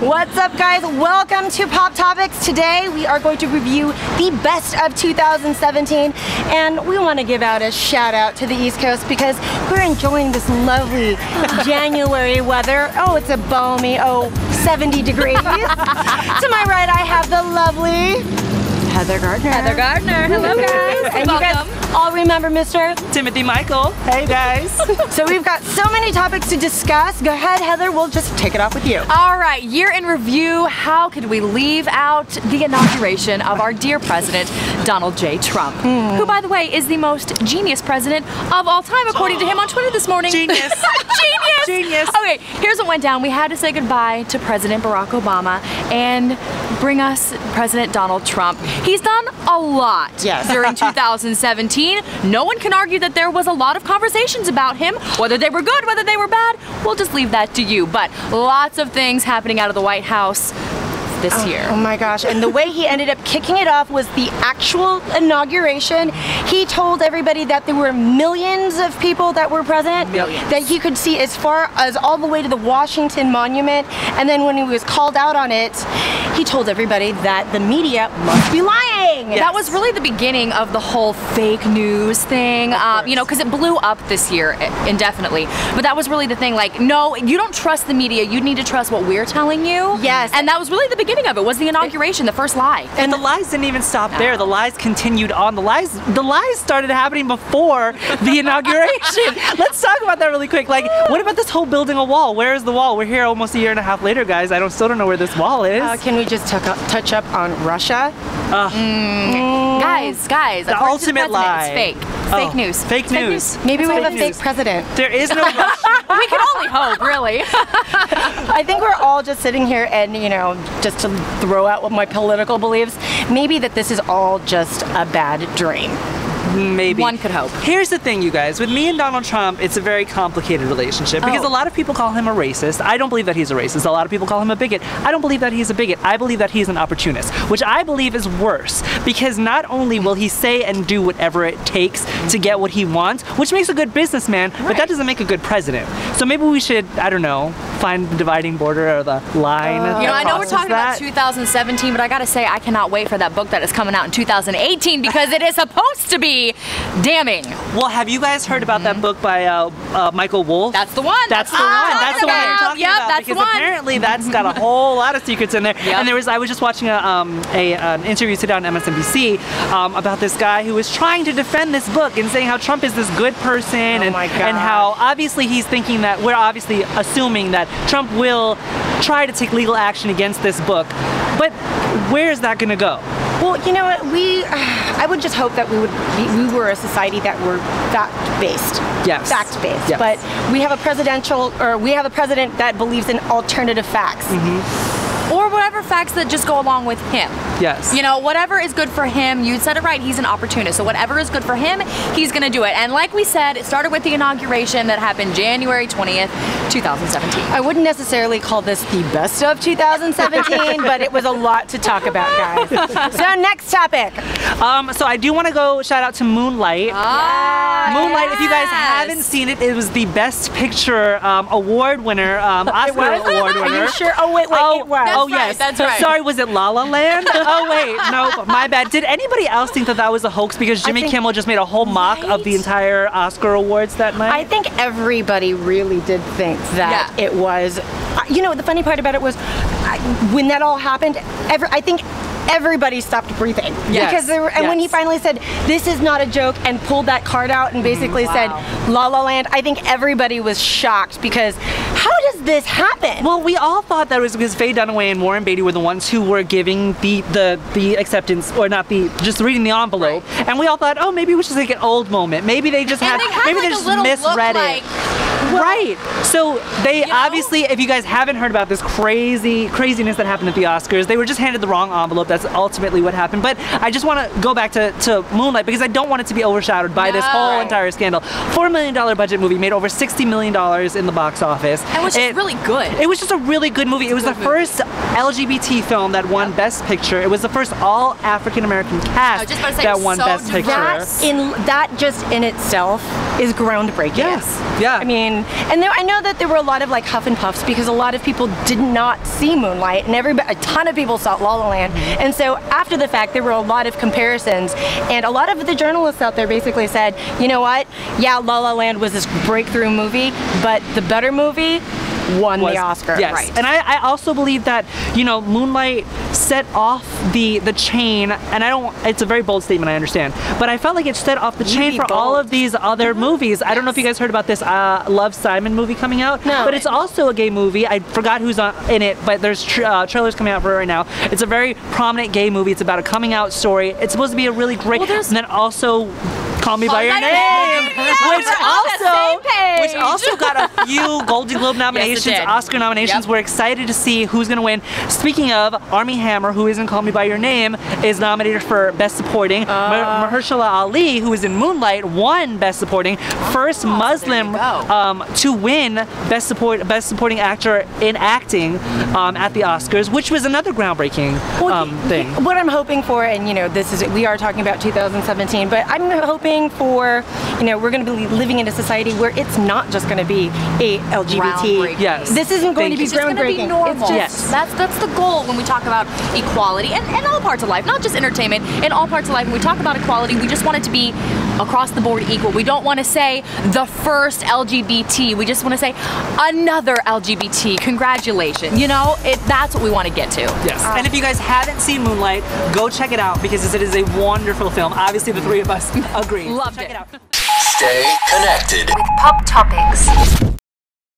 What's up, guys? Welcome to PopTopix. Today we are going to review the best of 2017, and we want to give out a shout out to the East Coast because we're enjoying this lovely January weather. Oh, it's a balmy 70 degrees. To my right, I have the lovely Heather Gardner. Heather Gardner. Hello, guys. And you guys all remember Mr. Timothy Michael. Hey, guys. So we've got so many topics to discuss. Go ahead, Heather. We'll just take it off with you. All right, year in review. How could we leave out the inauguration of our dear president, Donald J. Trump, who, by the way, is the most genius president of all time, according to him on Twitter this morning. Genius. Genius. Genius. Okay, here's what went down. We had to say goodbye to President Barack Obama and bring us President Donald Trump. He's done a lot during 2017. No one can argue that there was a lot of conversations about him, whether they were good, whether they were bad. We'll just leave that to you. But lots of things happening out of the White House this year. Oh my gosh, and the way he ended up kicking it off was the actual inauguration. He told everybody that there were millions of people that were present, that he could see as far as all the way to the Washington Monument, and then when he was called out on it, he told everybody that the media must be lying. That was really the beginning of the whole fake news thing, you know, because it blew up this year indefinitely. But that was really the thing, like, no, you don't trust the media, you need to trust what we're telling you. Yes. And that was really the beginning of it, was the inauguration, the first lie. And the lies didn't even stop there. The lies continued on. The lies started happening before the inauguration. Let's talk about that really quick. Like, what about this whole building a wall? Where is the wall? We're here almost a year and a half later, guys. I still don't know where this wall is. Can we just touch up on Russia? Guys, the ultimate lie. It's fake. Fake news. Fake news. Maybe we have a fake president. There is no Russia. We can only hope, really. I think we're all just sitting here and, you know, just to throw out my political beliefs, maybe that this is all just a bad dream. Maybe. One could hope. Here's the thing, you guys. With me and Donald Trump, it's a very complicated relationship because a lot of people call him a racist. I don't believe that he's a racist. A lot of people call him a bigot. I don't believe that he's a bigot. I believe that he's an opportunist, which I believe is worse because not only will he say and do whatever it takes to get what he wants, which makes a good businessman, but that doesn't make a good president. So maybe we should, I don't know, find the dividing border or the line. You know, I know we're talking about 2017, but I gotta say, I cannot wait for that book that is coming out in 2018 because it is supposed to be damning. Well, have you guys heard about that book by Michael Wolff? That's the one. That's the one. That's the one I'm talking about. That's because apparently that's got a whole lot of secrets in there. And I was just watching an interview today on MSNBC about this guy who was trying to defend this book and saying how Trump is this good person and how obviously he's thinking that we're obviously assuming that Trump will try to take legal action against this book. But where is that going to go? Well, you know what, I would just hope that we were a society that were fact-based. Yes. Fact-based. Yes. But we have a president that believes in alternative facts. Or whatever facts that just go along with him. Yes. You know, whatever is good for him, you said it right, he's an opportunist. So whatever is good for him, he's gonna do it. And like we said, it started with the inauguration that happened January 20th, 2017. I wouldn't necessarily call this the best of 2017, but it was a lot to talk about, guys. So next topic. So I do want to go shout out to Moonlight. Moonlight, if you guys haven't seen it, it was the Best Picture award winner, Oscar award winner. Are you sure? Oh, wait, it was. Yes. That's right. Sorry, was it La La Land? Oh, wait, no, my bad. Did anybody else think that that was a hoax because Jimmy Kimmel just made a whole mock of the entire Oscar awards that night? I think everybody really did think that it was. You know, the funny part about it was when that all happened, I think everybody stopped breathing. Because when he finally said, "This is not a joke," and pulled that card out and basically said, "La La Land," I think everybody was shocked because how does this happen? Well, we all thought that it was because Faye Dunaway and Warren Beatty were the ones who were giving the acceptance, or not just reading the envelope, and we all thought, oh, maybe it was just like an old moment. Maybe they just maybe they just misread it. Right. So they obviously, if you guys haven't heard about this craziness that happened at the Oscars, they were just handed the wrong envelope. That's ultimately what happened. But I just want to go back to Moonlight because I don't want it to be overshadowed by this whole entire scandal. $4 million budget movie made over $60 million in the box office. And was just really good. It was just a really good movie. It was the first LGBT film that won Best Picture. It was the first all African American cast that won Best Picture. That just in itself is groundbreaking. Yes. Yeah. I mean, And I know that there were a lot of like huff and puffs because a lot of people did not see Moonlight, and a ton of people saw La La Land. And so after the fact, there were a lot of comparisons, and a lot of the journalists out there basically said, you know what? Yeah, La La Land was this breakthrough movie, but the better movie won the Oscar. Yes, right. And I also believe that, you know, Moonlight set off the chain, and it's a very bold statement, I understand, but I felt like it set off the chain for all of these other movies. I don't know if you guys heard about this Love, Simon movie coming out, but it's also a gay movie. I forgot who's in it, but there's trailers coming out for it right now. It's a very prominent gay movie. It's about a coming out story. It's supposed to be a really great, and then also Call Me By Your Name, which also got a few Golden Globe nominations, Oscar nominations. We're excited to see who's gonna win. Speaking of, Armie Hammer, who is in Call Me By Your Name, is nominated for Best Supporting. Mahershala Ali, who is in Moonlight, won Best Supporting. First Muslim to win Best Supporting Actor in Acting at the Oscars, which was another groundbreaking thing. What I'm hoping for, and you know, we are talking about 2017, but I'm hoping for, you know, we're going to be living in a society where it's not just going to be a LGBT. Yes. This isn't going to be groundbreaking. It's normal. It's just, that's the goal when we talk about equality and all parts of life, not just entertainment. In all parts of life, when we talk about equality, we just want it to be across the board equal. We don't want to say the first LGBT. We just want to say another LGBT. Congratulations. You know, that's what we want to get to. Yes. And if you guys haven't seen Moonlight, go check it out because it is a wonderful film. Obviously, the three of us agree. Loved Check it out. Stay connected with PopTopix.